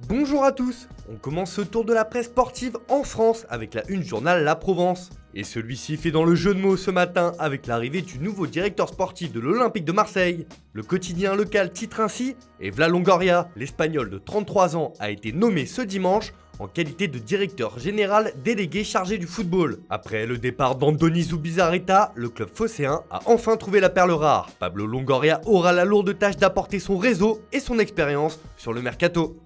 Bonjour à tous. On commence ce tour de la presse sportive en France avec la une journal La Provence. Et celui-ci fait dans le jeu de mots ce matin avec l'arrivée du nouveau directeur sportif de l'Olympique de Marseille. Le quotidien local titre ainsi et Vla Longoria, l'Espagnol de 33 ans, a été nommé ce dimanche en qualité de directeur général délégué chargé du football. Après le départ d'Andoni Zubizarreta, le club phocéen a enfin trouvé la perle rare. Pablo Longoria aura la lourde tâche d'apporter son réseau et son expérience sur le mercato.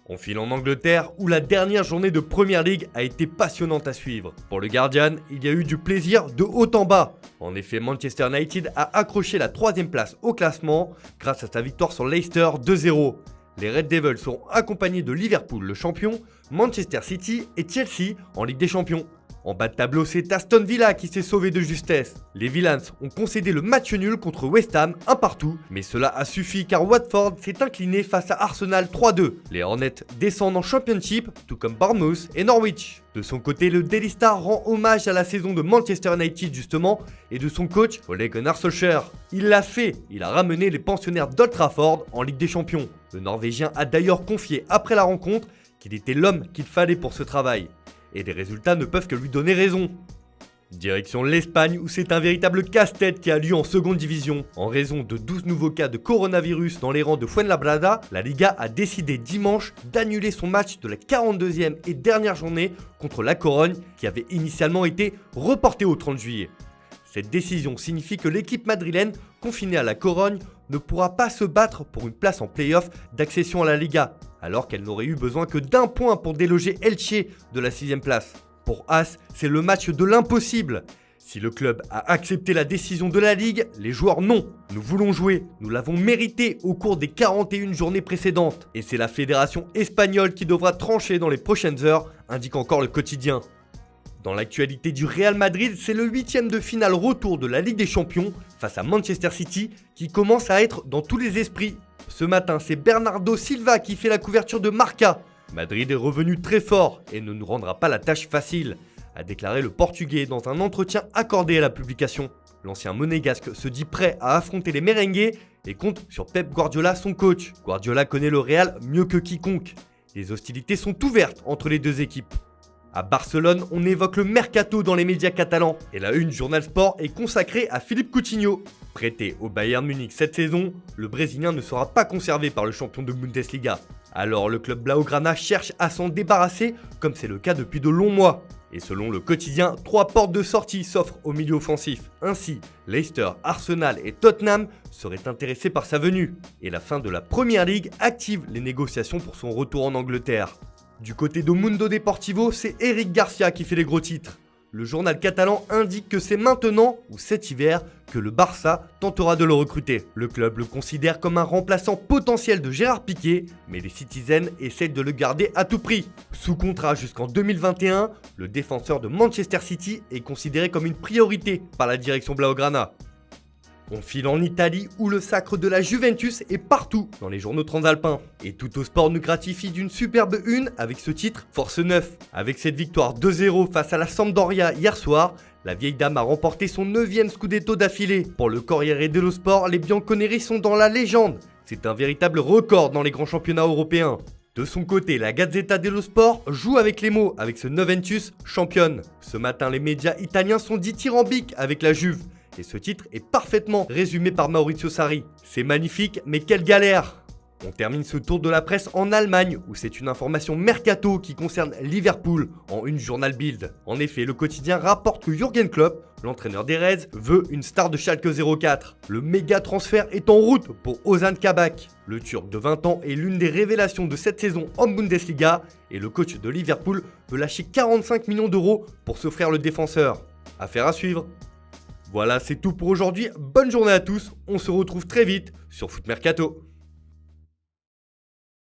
On file en Angleterre où la dernière journée de Premier League a été passionnante à suivre. Pour le Guardian, il y a eu du plaisir de haut en bas. En effet, Manchester United a accroché la 3e place au classement grâce à sa victoire sur Leicester 2-0. Les Red Devils seront accompagnés de Liverpool, le champion, Manchester City et Chelsea en Ligue des Champions. En bas de tableau, c'est Aston Villa qui s'est sauvé de justesse. Les Villains ont concédé le match nul contre West Ham, un partout, mais cela a suffi car Watford s'est incliné face à Arsenal 3-2. Les Hornets descendent en Championship, tout comme Bournemouth et Norwich. De son côté, le Daily Star rend hommage à la saison de Manchester United justement et de son coach Ole Gunnar Solskjaer. Il l'a fait, il a ramené les pensionnaires d'Old Trafford en Ligue des Champions. Le Norvégien a d'ailleurs confié après la rencontre qu'il était l'homme qu'il fallait pour ce travail. Et les résultats ne peuvent que lui donner raison. Direction l'Espagne où c'est un véritable casse-tête qui a lieu en seconde division. En raison de 12 nouveaux cas de coronavirus dans les rangs de Fuenlabrada, la Liga a décidé dimanche d'annuler son match de la 42e et dernière journée contre la Corogne qui avait initialement été reporté au 30 juillet. Cette décision signifie que l'équipe madrilène confinée à la Corogne ne pourra pas se battre pour une place en play-off d'accession à la Liga, alors qu'elle n'aurait eu besoin que d'un point pour déloger Elche de la 6e place. Pour As, c'est le match de l'impossible. Si le club a accepté la décision de la Ligue, les joueurs non. Nous voulons jouer, nous l'avons mérité au cours des 41 journées précédentes. Et c'est la fédération espagnole qui devra trancher dans les prochaines heures, indique encore le quotidien. Dans l'actualité du Real Madrid, c'est le 8e de finale retour de la Ligue des Champions face à Manchester City qui commence à être dans tous les esprits. Ce matin, c'est Bernardo Silva qui fait la couverture de Marca. Madrid est revenu très fort et ne nous rendra pas la tâche facile, a déclaré le Portugais dans un entretien accordé à la publication. L'ancien monégasque se dit prêt à affronter les merengues et compte sur Pep Guardiola, son coach. Guardiola connaît le Real mieux que quiconque. Les hostilités sont ouvertes entre les deux équipes. À Barcelone, on évoque le mercato dans les médias catalans et la une Journal Sport est consacrée à Philippe Coutinho. Prêté au Bayern Munich cette saison, le Brésilien ne sera pas conservé par le champion de Bundesliga. Alors le club Blaugrana cherche à s'en débarrasser comme c'est le cas depuis de longs mois. Et selon le quotidien, 3 portes de sortie s'offrent au milieu offensif. Ainsi, Leicester, Arsenal et Tottenham seraient intéressés par sa venue. Et la fin de la Premier League active les négociations pour son retour en Angleterre. Du côté de Mundo Deportivo, c'est Eric Garcia qui fait les gros titres. Le journal catalan indique que c'est maintenant, ou cet hiver, que le Barça tentera de le recruter. Le club le considère comme un remplaçant potentiel de Gérard Piqué, mais les Citizens essaient de le garder à tout prix. Sous contrat jusqu'en 2021, le défenseur de Manchester City est considéré comme une priorité par la direction Blaugrana. On file en Italie où le sacre de la Juventus est partout dans les journaux transalpins. Et Tuttosport nous gratifie d'une superbe une avec ce titre Force 9. Avec cette victoire 2-0 face à la Sampdoria hier soir, la vieille dame a remporté son 9e scudetto d'affilée. Pour le Corriere dello Sport, les Bianconeri sont dans la légende. C'est un véritable record dans les grands championnats européens. De son côté, la Gazzetta dello Sport joue avec les mots avec ce Noventus championne. Ce matin, les médias italiens sont dithyrambiques avec la Juve. Et ce titre est parfaitement résumé par Maurizio Sarri. C'est magnifique, mais quelle galère! On termine ce tour de la presse en Allemagne, où c'est une information mercato qui concerne Liverpool, en une journal Bild. En effet, le quotidien rapporte que Jürgen Klopp, l'entraîneur des Reds, veut une star de Schalke 04. Le méga transfert est en route pour Ozan Kabak. Le Turc de 20 ans est l'une des révélations de cette saison en Bundesliga, et le coach de Liverpool veut lâcher 45 millions d'euros pour s'offrir le défenseur. Affaire à suivre. Voilà, c'est tout pour aujourd'hui. Bonne journée à tous. On se retrouve très vite sur Foot Mercato.